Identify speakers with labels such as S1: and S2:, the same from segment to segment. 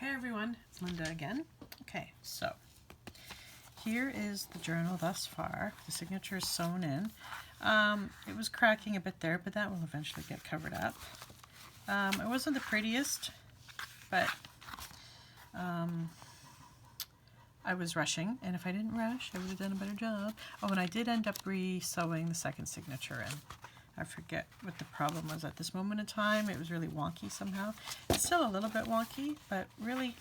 S1: Hey everyone, it's Linda again. Okay, so here is the journal thus far. The signature is sewn in. It was cracking a bit there, but that will eventually get covered up. It wasn't the prettiest, but I was rushing, and if I didn't rush, I would have done a better job. Oh, and I did end up re-sewing the second signature in. I forget what the problem was at this moment in time. It was really wonky somehow. It's still a little bit wonky, but really,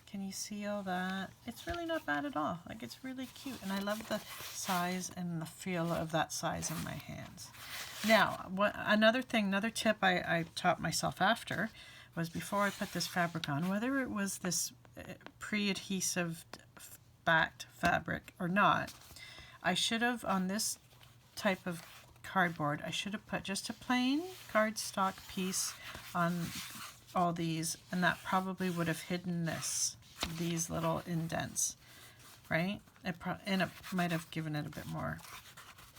S1: can you see all that? It's really not bad at all. Like, it's really cute, and I love the size and the feel of that size in my hands. Now, another tip I taught myself after was before I put this fabric on, whether it was this pre-adhesive backed fabric or not, I should have, on this type of cardboard, I should have put just a plain cardstock piece on all these, and that probably would have hidden these little indents, right? And it might have given it a bit more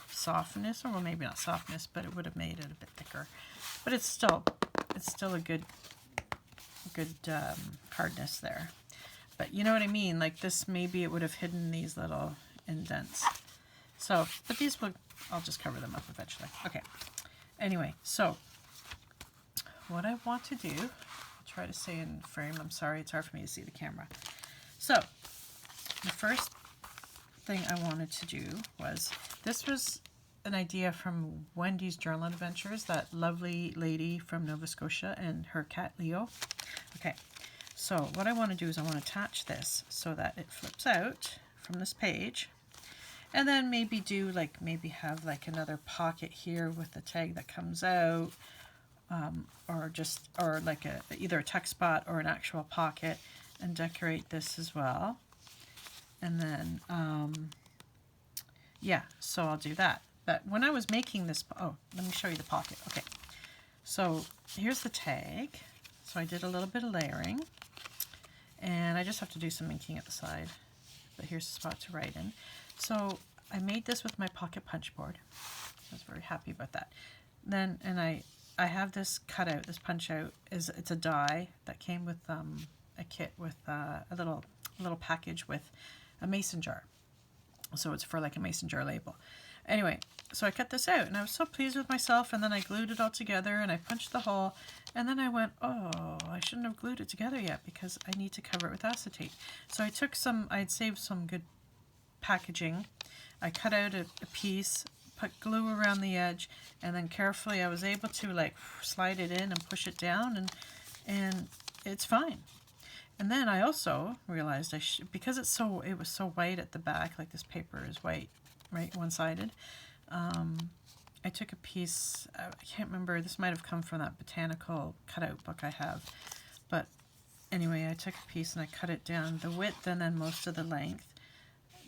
S1: softness, or well, maybe not softness, but it would have made it a bit thicker. But it's still a good hardness there. But you know what I mean? Like this, maybe it would have hidden these little indents. So, but these I'll just cover them up eventually. Okay. Anyway, so what I want to do, I'll try to stay in frame. I'm sorry, it's hard for me to see the camera. So, the first thing I wanted to do was, this was an idea from Wendy's Journal Adventures, that lovely lady from Nova Scotia and her cat Leo. Okay, so what I want to do is I want to attach this so that it flips out from this page. And then maybe have like another pocket here with the tag that comes out, or like either a tuck spot or an actual pocket, and decorate this as well. And then, yeah, so I'll do that. But when I was making this, oh, let me show you the pocket. Okay, so here's the tag. So I did a little bit of layering, and I just have to do some inking at the side. But here's the spot to write in. So I made this with my pocket punch board. I was very happy about that. Then, and I have this cutout, this punch out, it's a die that came with a kit with a little package with a mason jar. So it's for like a mason jar label. Anyway, so I cut this out, and I was so pleased with myself, and then I glued it all together, and I punched the hole, and then I went, oh, I shouldn't have glued it together yet because I need to cover it with acetate. So I took I'd saved some good packaging. I cut out a piece, put glue around the edge, and then carefully I was able to like slide it in and push it down, and it's fine. And then I also realized because it was so white at the back, like this paper is white, right, one-sided. I took a piece, I can't remember, this might have come from that botanical cutout book I have, but anyway, I took a piece and I cut it down the width and then most of the length.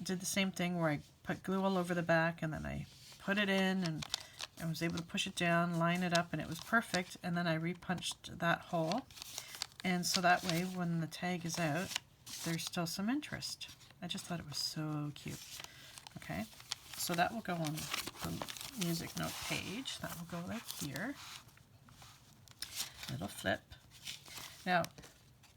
S1: Did the same thing where I put glue all over the back, and then I put it in, and I was able to push it down, line it up, and it was perfect. And then I repunched that hole, and so that way when the tag is out, there's still some interest. I just thought it was so cute. Okay, so that will go on the music note page. That will go right here. It'll flip. Now,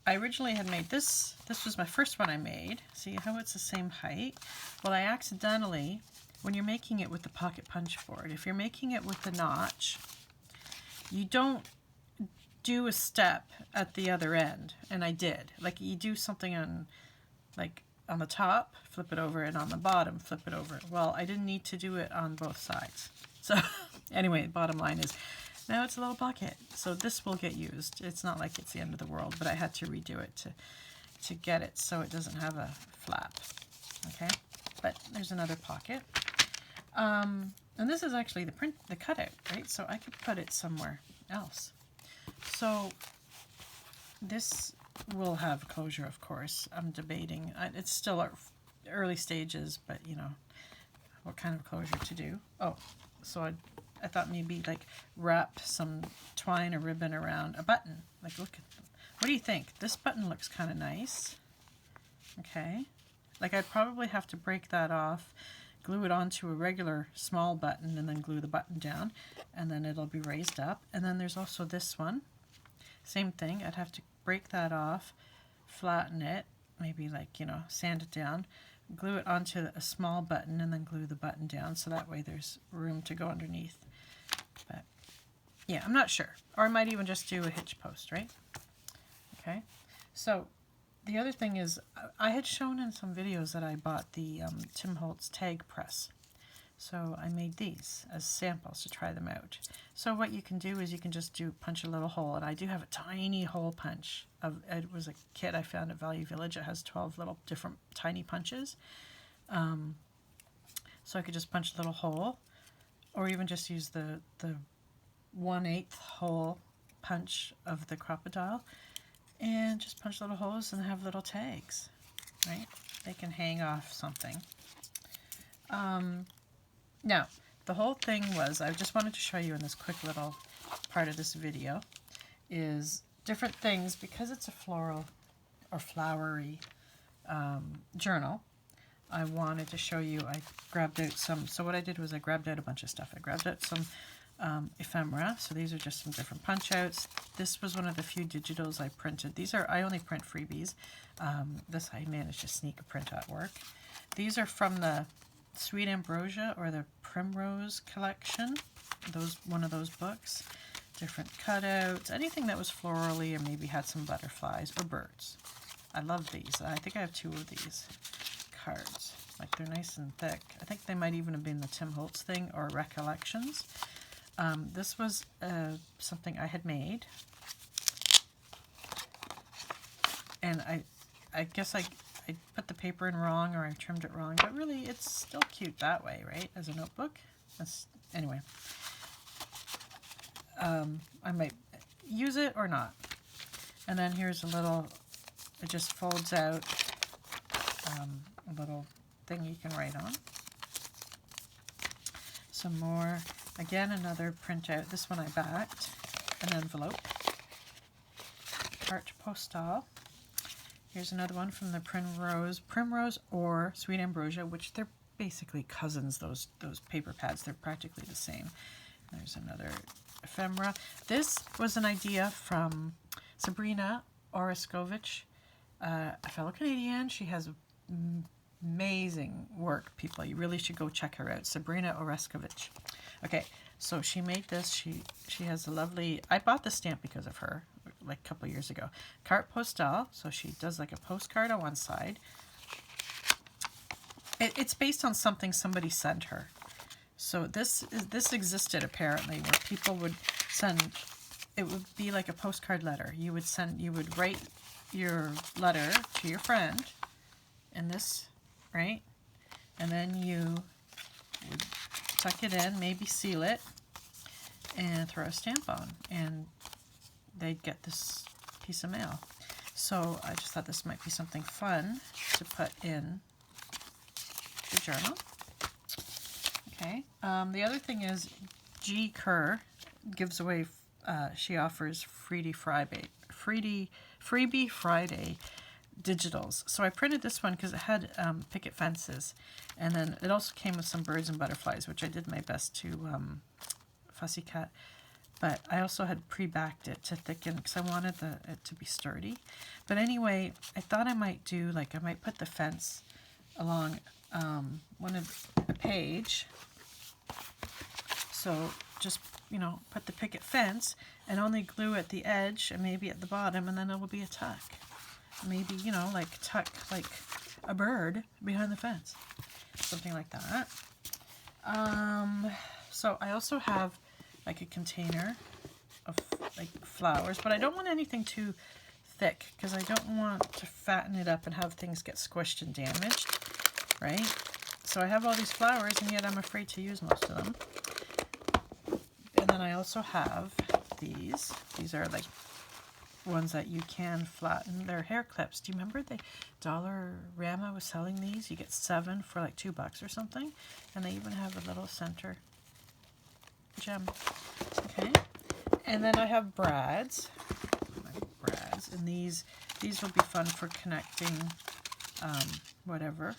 S1: I originally had made this was my first one I made. See how it's the same height? Well, I accidentally, when you're making it with the pocket punch board, if you're making it with the notch, you don't do a step at the other end, and I did. Like, you do something on the top, flip it over, and on the bottom, flip it over. Well, I didn't need to do it on both sides. So, anyway, bottom line is, now it's a little pocket, so this will get used. It's not like it's the end of the world, but I had to redo it to get it so it doesn't have a flap. Okay, but there's another pocket. And this is actually the cutout, right? So I could put it somewhere else. So this will have closure, of course. I'm debating. It's still early stages, but you know, what kind of closure to do. Oh, so I thought maybe like wrap some twine or ribbon around a button. Like, look at them. What do you think? This button looks kind of nice. Okay. Like, I'd probably have to break that off, glue it onto a regular small button, and then glue the button down, and then it'll be raised up. And then there's also this one. Same thing. I'd have to break that off, flatten it, maybe like, you know, sand it down, glue it onto a small button, and then glue the button down so that way there's room to go underneath. But yeah, I'm not sure. Or I might even just do a hitch post, right? Okay, so the other thing is, I had shown in some videos that I bought the Tim Holtz tag press. So I made these as samples to try them out. So what you can do is you can just punch a little hole, and I do have a tiny hole punch. It was a kit I found at Value Village. It has 12 little different tiny punches. So I could just punch a little hole, or even just use the 1/8 hole punch of the Crop-A-Dile, and just punch little holes and have little tags, right? They can hang off something. Now, the whole thing was, I just wanted to show you in this quick little part of this video, is different things, because it's a floral or flowery journal. I wanted to show you, I grabbed out some, so what I did was I grabbed out a bunch of stuff. I grabbed out some ephemera, so these are just some different punch outs. This was one of the few digitals I printed. These are, I only print freebies. This I managed to sneak a print at work. These are from the Sweet Ambrosia or the Primrose collection, one of those books. Different cutouts, anything that was florally or maybe had some butterflies or birds. I love these. I think I have 2 of these cards. Like, they're nice and thick. I think they might even have been the Tim Holtz thing or Recollections. This was something I had made, and I guess I put the paper in wrong, or I trimmed it wrong, but really it's still cute that way, right, as a notebook. Anyway, I might use it or not. And then here's a little, it just folds out, a little thing you can write on. Some more, again, another printout. This one I backed, an envelope. Carte postale. Here's another one from the Primrose or Sweet Ambrosia, which they're basically cousins, those paper pads. They're practically the same. There's another ephemera. This was an idea from Sabrina Oreskowicz, a fellow Canadian. She has amazing work, people. You really should go check her out. Sabrina Oreskowicz. Okay, so she made this. She has a lovely, I bought the stamp because of her, like a couple years ago. Carte postale, so she does like a postcard on one side. It's based on something somebody sent her. So this existed apparently, where people would send, it would be like a postcard letter. You would write your letter to your friend in this, right? And then you would tuck it in, maybe seal it, and throw a stamp on, and they'd get this piece of mail. So I just thought this might be something fun to put in the journal. Okay. The other thing is G. Kerr gives away, she offers Freebie Friday digitals. So I printed this one because it had picket fences, and then it also came with some birds and butterflies, which I did my best to fussy cut. But I also had pre-backed it to thicken because I wanted it to be sturdy. But anyway, I thought I might do, like, I might put the fence along one of a page. So just, you know, put the picket fence and only glue at the edge and maybe at the bottom, and then it will be a tuck. Maybe, you know, like tuck like a bird behind the fence. Something like that. So I also have like a container of like flowers, but I don't want anything too thick because I don't want to fatten it up and have things get squished and damaged, right? So I have all these flowers, and yet I'm afraid to use most of them. And then I also have these. These are like ones that you can flatten. They're hair clips. Do you remember the Dollarama was selling these? You get 7 for like $2 or something. And they even have a little center gem. Okay. And then I have brads. And these will be fun for connecting whatever.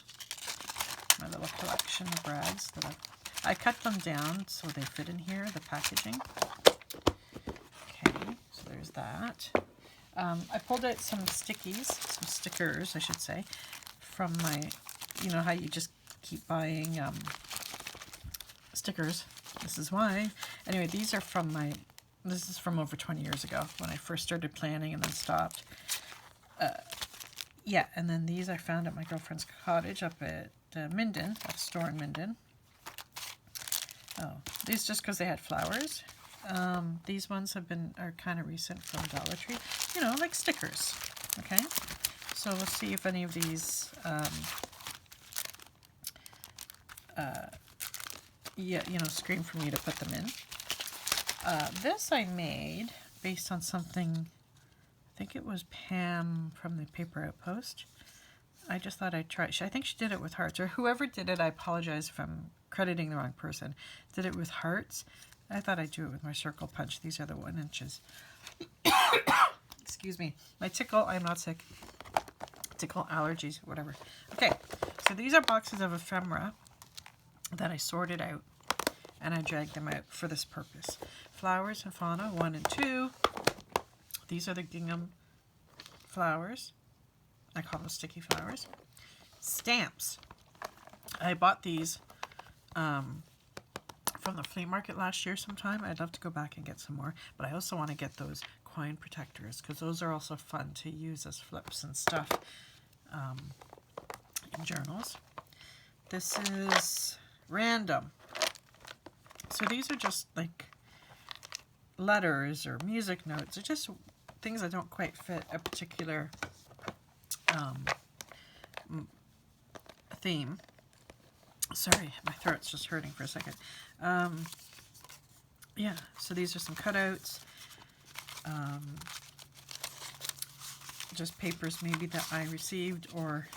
S1: My little collection of brads that I cut them down so they fit in here, the packaging. Okay, so there's that. I pulled out some stickers, I should say, from my, you know how you just keep buying stickers. This is why. Anyway, these are from this is from over 20 years ago when I first started planning and then stopped. Yeah, and then these I found at my girlfriend's cottage up at Minden, at a store in Minden. Oh, these just because they had flowers. These ones are kind of recent from Dollar Tree. You know, like stickers. Okay, so we'll see if any of these, yeah, you know, scream for me to put them in. This I made based on something. I think it was Pam from the Paper Outpost. I just thought I'd try. I think she did it with hearts, or whoever did it. I apologize if I'm crediting the wrong person. Did it with hearts. I thought I'd do it with my circle punch. These are the 1 inches. Excuse me. My tickle, I'm not sick. Tickle allergies, whatever. Okay, so these are boxes of ephemera that I sorted out, and I dragged them out for this purpose. Flowers and fauna, 1 and 2. These are the gingham flowers. I call them sticky flowers. Stamps. I bought these from the flea market last year sometime. I'd love to go back and get some more, but I also want to get those coin protectors because those are also fun to use as flips and stuff in journals. This is random. So these are just like letters or music notes. They're just things that don't quite fit a particular theme. Sorry, my throat's just hurting for a second. Yeah, so these are some cutouts. Just papers maybe that I received or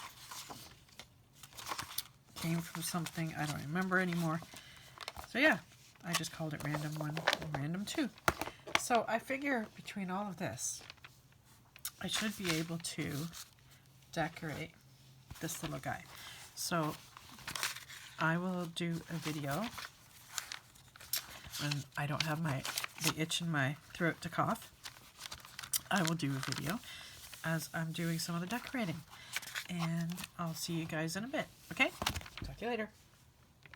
S1: came from something. I don't remember anymore. So yeah, I just called it random 1 and random 2. So I figure between all of this, I should be able to decorate this little guy. So I will do a video when I don't have the itch in my throat to cough. I will do a video as I'm doing some of the decorating. And I'll see you guys in a bit. Okay? Talk to you later.